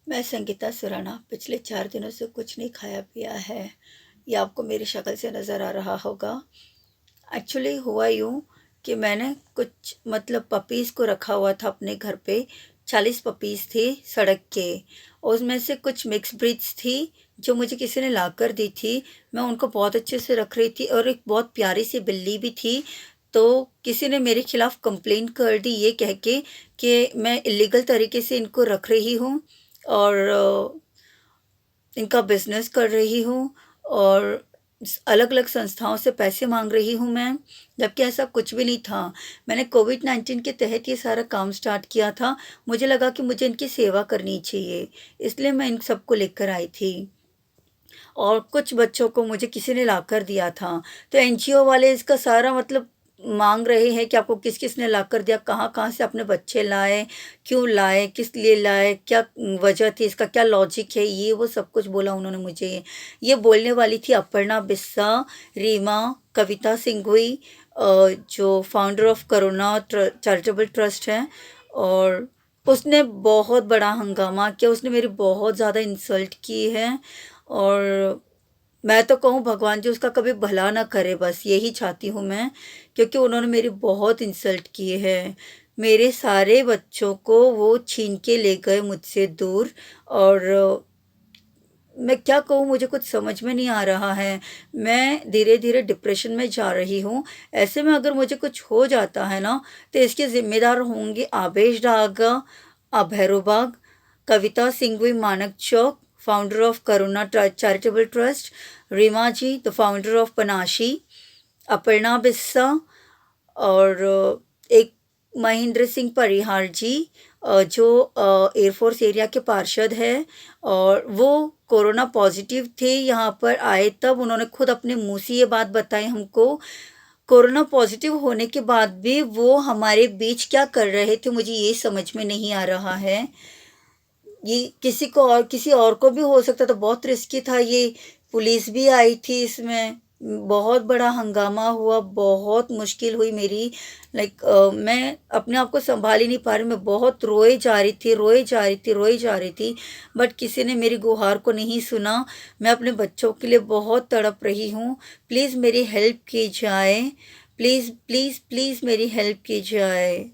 मैं संगीता सुराना पिछले 4 दिनों से कुछ नहीं खाया पिया है। ये आपको मेरी शक्ल से नज़र आ रहा होगा। एक्चुअली हुआ यूँ कि मैंने कुछ मतलब पपीज़ को रखा हुआ था अपने घर पे। 40 पपीज़ थी सड़क के। उसमें से कुछ मिक्स ब्रीड्स थी जो मुझे किसी ने लाकर दी थी। मैं उनको बहुत अच्छे से रख रही थी और एक बहुत प्यारी सी बिल्ली भी थी। तो किसी ने मेरे खिलाफ़ कंप्लेंट कर दी ये कह के कि मैं इल्लीगल तरीके से इनको रख रही हूँ और इनका बिज़नेस कर रही हूँ और अलग-अलग संस्थाओं से पैसे माँग रही हूँ मैं, जबकि ऐसा कुछ भी नहीं था। मैंने कोविड-19 के तहत ये सारा काम स्टार्ट किया था। मुझे लगा कि मुझे इनकी सेवा करनी चाहिए, इसलिए मैं इन सबको लेकर आई थी। और कुछ बच्चों को मुझे किसी ने लाकर दिया था। तो एनजीओ वाले इसका सारा मतलब माँग रहे हैं कि आपको किस-किस ने लाकर दिया, कहाँ-कहाँ से आपने बच्चे लाए, क्यों लाए, किस लिए लाए, क्या वजह थी, इसका क्या लॉजिक है, ये वो सब कुछ बोला उन्होंने मुझे। ये बोलने वाली थी अपर्णा बिस्सा, रीमा, कविता सिंघवी जो founder of Karuna charitable trust है और उसने बहुत बड़ा हंगामा किया, उसने मेरी बहुत ज़्यादा इंसल्ट की है और मैं तो कहूँ भगवान जी उसका कभी भला ना करे, बस यही चाहती हूँ मैं, क्योंकि उन्होंने मेरी बहुत इंसल्ट की है। मेरे सारे बच्चों को वो छीन के ले गए मुझसे दूर और मैं क्या कहूँ, मुझे कुछ समझ में नहीं आ रहा है। मैं धीरे-धीरे डिप्रेशन में जा रही हूँ। ऐसे में अगर मुझे कुछ हो जाता है ना, तो इसके ज़िम्मेदार होंगे आवेश डागा, भैरू बाग, Kavita Singhvi Manak Chowk, founder of Karuna charitable trust, Reema ji the founder of Panashi, Aparna Bissa और एक महेंद्र सिंह परिहार जी जो एयरफोर्स एरिया के पार्षद हैं और वो कोरोना पॉजिटिव थे, यहाँ पर आए तब उन्होंने खुद अपने मुँह से ये बात बताई हमको। कोरोना पॉजिटिव होने के बाद भी वो हमारे बीच क्या कर रहे थे, मुझे ये समझ में नहीं आ रहा है। ये किसी और को भी हो सकता था, बहुत रिस्की था ये। पुलिस भी आई थी इसमें, बहुत बड़ा हंगामा हुआ, बहुत मुश्किल हुई मेरी। मैं अपने आप को सँभाल ही नहीं पा रही, मैं बहुत रोए जा रही थी, रोए जा रही थी, रोए जा रही थी, बट किसी ने मेरी गुहार को नहीं सुना। मैं अपने बच्चों के लिए बहुत तड़प रही हूँ। प्लीज़ मेरी हेल्प की जाए। प्लीज़, प्लीज़, प्लीज़ मेरी हेल्प की जाए।